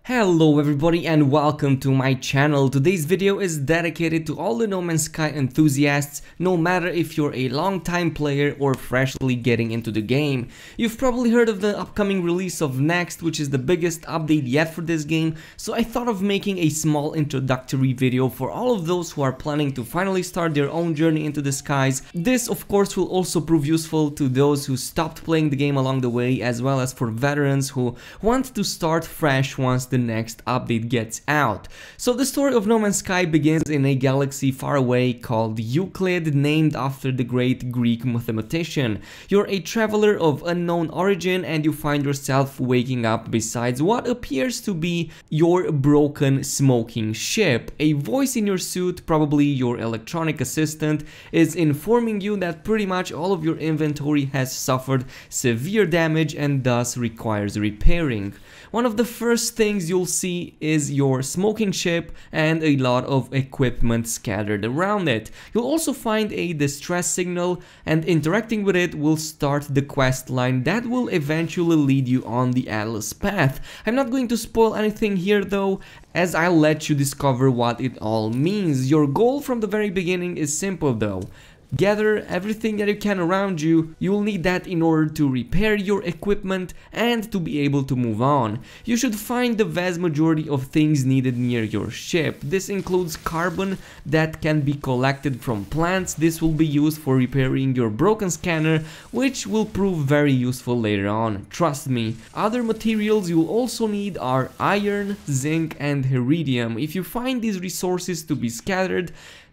Hello everybody and welcome to my channel. Today's video is dedicated to all the No Man's Sky enthusiasts, no matter if you're a long-time player or freshly getting into the game. You've probably heard of the upcoming release of Next, which is the biggest update yet for this game, so I thought of making a small introductory video for all of those who are planning to finally start their own journey into the skies. This of course will also prove useful to those who stopped playing the game along the way, as well as for veterans who want to start fresh once the next update gets out. So the story of No Man's Sky begins in a galaxy far away called Euclid, named after the great Greek mathematician. You're a traveler of unknown origin and you find yourself waking up beside what appears to be your broken smoking ship. A voice in your suit, probably your electronic assistant, is informing you that pretty much all of your inventory has suffered severe damage and thus requires repairing. One of the first things you'll see is your smoking ship and a lot of equipment scattered around it. You'll also find a distress signal, and interacting with it will start the quest line that will eventually lead you on the Atlas path. I'm not going to spoil anything here though, as I'll let you discover what it all means. Your goal from the very beginning is simple though. Gather everything that you can around you. You'll need that in order to repair your equipment and to be able to move on. You should find the vast majority of things needed near your ship. This includes carbon that can be collected from plants. This will be used for repairing your broken scanner, which will prove very useful later on, trust me. Other materials you'll also need are iron, zinc and iridium. If you find these resources to be scattered,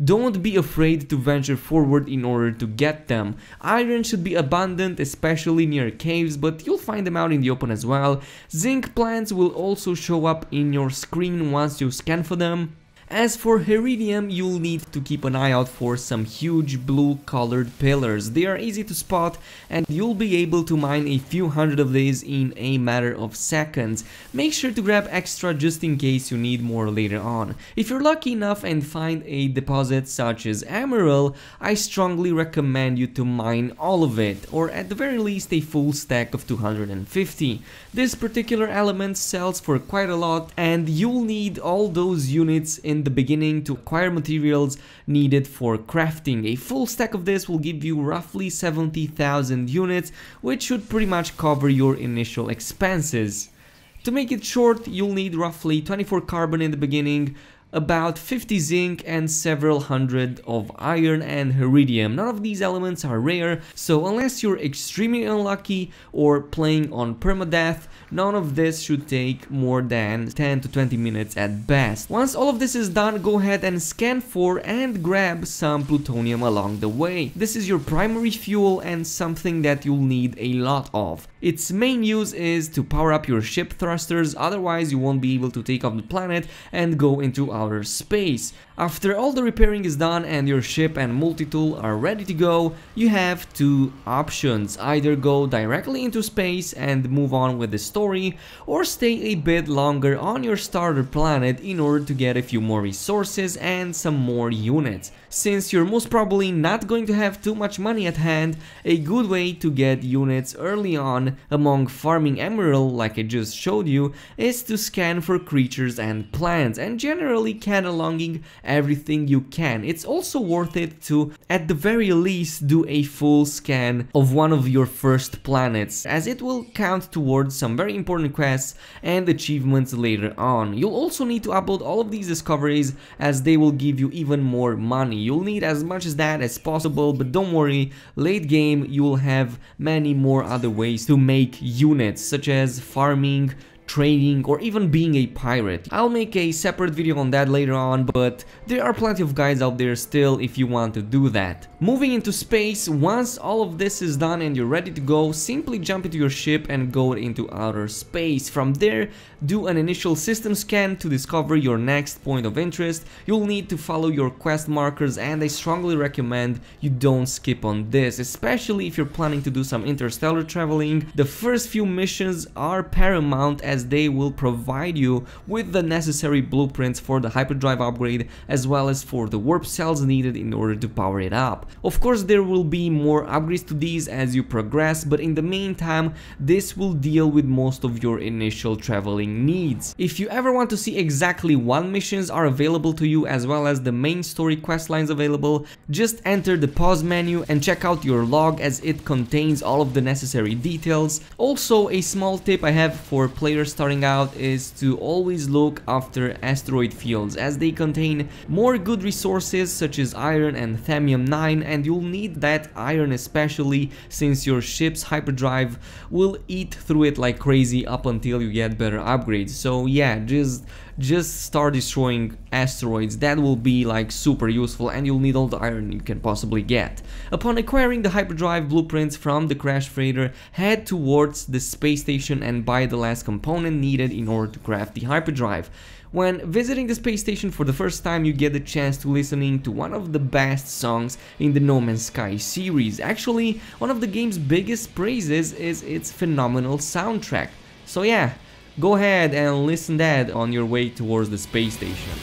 don't be afraid to venture forward in order to get them. Iron should be abundant, especially near caves, but you'll find them out in the open as well. Zinc plants will also show up in your screen once you scan for them. As for iridium, you'll need to keep an eye out for some huge blue colored pillars. They are easy to spot and you'll be able to mine a few hundred of these in a matter of seconds. Make sure to grab extra just in case you need more later on. If you're lucky enough and find a deposit such as emerald, I strongly recommend you to mine all of it, or at the very least a full stack of 250. This particular element sells for quite a lot and you'll need all those units in the beginning to acquire materials needed for crafting. A full stack of this will give you roughly 70,000 units, which should pretty much cover your initial expenses. To make it short, you'll need roughly 24 carbon in the beginning, about 50 zinc and several hundred of iron and iridium. None of these elements are rare, so unless you're extremely unlucky or playing on permadeath, none of this should take more than 10 to 20 minutes at best. Once all of this is done, go ahead and scan for and grab some plutonium along the way. This is your primary fuel and something that you'll need a lot of. Its main use is to power up your ship thrusters, otherwise you won't be able to take off the planet and go into outer space. After all the repairing is done and your ship and multi-tool are ready to go, you have two options. Either go directly into space and move on with the story, or stay a bit longer on your starter planet in order to get a few more resources and some more units. Since you're most probably not going to have too much money at hand, a good way to get units early on among farming emerald like I just showed you is to scan for creatures and plants and generally cataloging everything you can. It's also worth it to, at the very least, do a full scan of one of your first planets, as it will count towards some very important quests and achievements later on. You'll also need to upload all of these discoveries, as they will give you even more money. You'll need as much as that as possible, but don't worry, late game you will have many more other ways to make units, such as farming, trading, or even being a pirate. I'll make a separate video on that later on, but there are plenty of guides out there still if you want to do that. Moving into space, once all of this is done and you're ready to go, simply jump into your ship and go into outer space. From there, do an initial system scan to discover your next point of interest. You'll need to follow your quest markers, and I strongly recommend you don't skip on this, especially if you're planning to do some interstellar traveling. The first few missions are paramount, as as they will provide you with the necessary blueprints for the hyperdrive upgrade as well as for the warp cells needed in order to power it up. Of course, there will be more upgrades to these as you progress, but in the meantime this will deal with most of your initial traveling needs. If you ever want to see exactly what missions are available to you as well as the main story quest lines available, just enter the pause menu and check out your log as it contains all of the necessary details. Also, a small tip I have for players starting out is to always look after asteroid fields as they contain more good resources such as iron and thamium-9, and you'll need that iron especially since your ship's hyperdrive will eat through it like crazy up until you get better upgrades. So yeah, just start destroying asteroids. That will be like super useful and you'll need all the iron you can possibly get. Upon acquiring the hyperdrive blueprints from the crash freighter, head towards the space station and buy the last component needed in order to craft the hyperdrive. When visiting the space station for the first time, you get the chance to listening to one of the best songs in the No Man's Sky series. Actually, one of the game's biggest praises is its phenomenal soundtrack. So yeah, go ahead and listen that on your way towards the space station.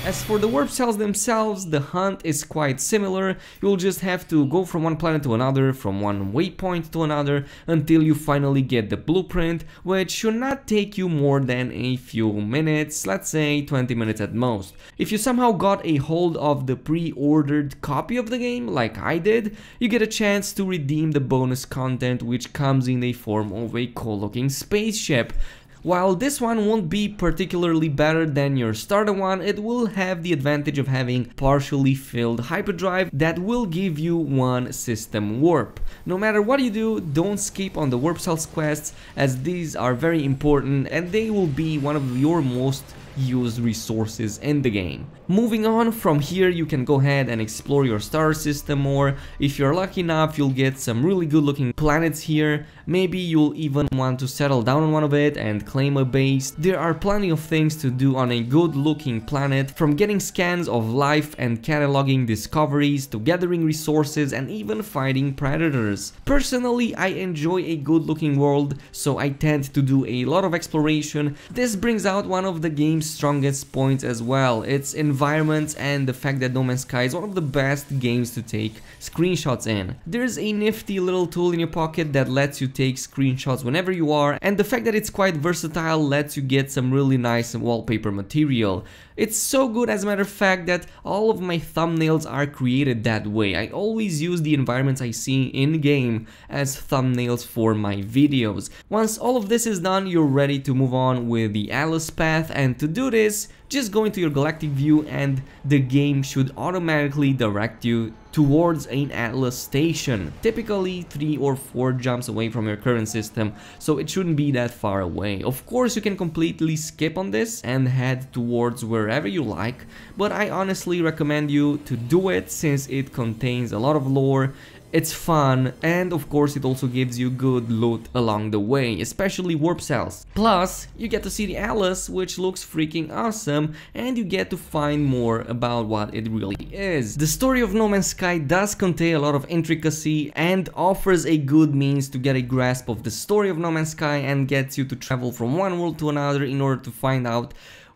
As for the warp cells themselves, the hunt is quite similar. You'll just have to go from one planet to another, from one waypoint to another, until you finally get the blueprint, which should not take you more than a few minutes, let's say 20 minutes at most. If you somehow got a hold of the pre-ordered copy of the game, like I did, you get a chance to redeem the bonus content, which comes in the form of a cool-looking spaceship. While this one won't be particularly better than your starter one, it will have the advantage of having partially filled hyperdrive that will give you one system warp. No matter what you do, don't skip on the warp cells quests as these are very important and they will be one of your most used resources in the game. Moving on from here, you can go ahead and explore your star system more. If you're lucky enough, you'll get some really good looking planets here. Maybe you'll even want to settle down on one of it and claim a base. There are plenty of things to do on a good looking planet, from getting scans of life and cataloging discoveries to gathering resources and even fighting predators. Personally, I enjoy a good looking world, so I tend to do a lot of exploration. This brings out one of the game's strongest points as well, its environments and the fact that No Man's Sky is one of the best games to take screenshots in. There's a nifty little tool in your pocket that lets you take screenshots whenever you are, and the fact that it's quite versatile lets you get some really nice wallpaper material. It's so good, as a matter of fact, that all of my thumbnails are created that way. I always use the environments I see in-game as thumbnails for my videos. Once all of this is done, you're ready to move on with the Atlas path, and to do this, just go into your galactic view and the game should automatically direct you towards an Atlas station, typically 3 or 4 jumps away from your current system, so it shouldn't be that far away. Of course, you can completely skip on this and head towards wherever you like, but I honestly recommend you to do it since it contains a lot of lore. It's fun, and of course it also gives you good loot along the way, especially warp cells. Plus, you get to see the Atlas, which looks freaking awesome, and you get to find more about what it really is. The story of No Man's Sky does contain a lot of intricacy and offers a good means to get a grasp of the story of No Man's Sky and gets you to travel from one world to another in order to find out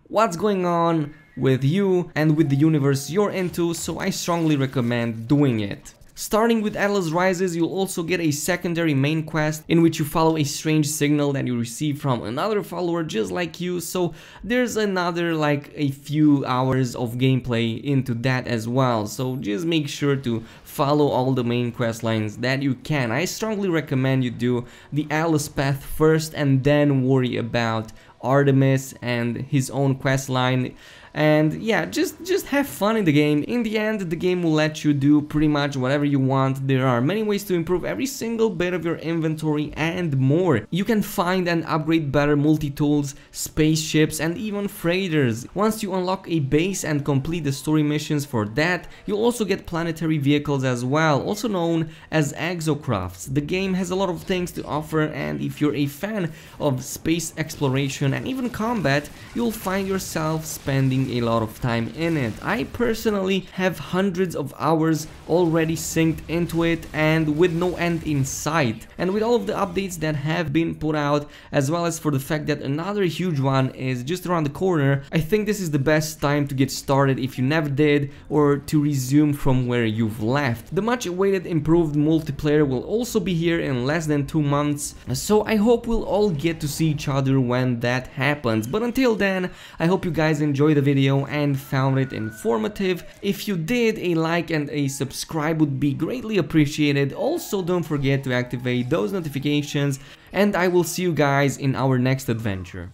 what's going on with you and with the universe you're into, so I strongly recommend doing it. Starting with Atlas Rises, you'll also get a secondary main quest in which you follow a strange signal that you receive from another follower just like you, so there's another like a few hours of gameplay into that as well, so just make sure to follow all the main quest lines that you can. I strongly recommend you do the Atlas path first and then worry about Artemis and his own quest line. and yeah, just have fun in the game. In the end, the game will let you do pretty much whatever you want. There are many ways to improve every single bit of your inventory and more. You can find and upgrade better multi-tools, spaceships, and even freighters. Once you unlock a base and complete the story missions for that, you'll also get planetary vehicles as well, also known as exocrafts. The game has a lot of things to offer, and if you're a fan of space exploration and even combat, you'll find yourself spending a lot of time in it. I personally have hundreds of hours already synced into it, and with no end in sight. And with all of the updates that have been put out, as well as for the fact that another huge one is just around the corner, I think this is the best time to get started if you never did, or to resume from where you've left. The much awaited improved multiplayer will also be here in less than 2 months, so I hope we'll all get to see each other when that happens. But until then, I hope you guys enjoyed the video and found it informative. If you did, a like and a subscribe would be greatly appreciated. Also, don't forget to activate those notifications, and I will see you guys in our next adventure.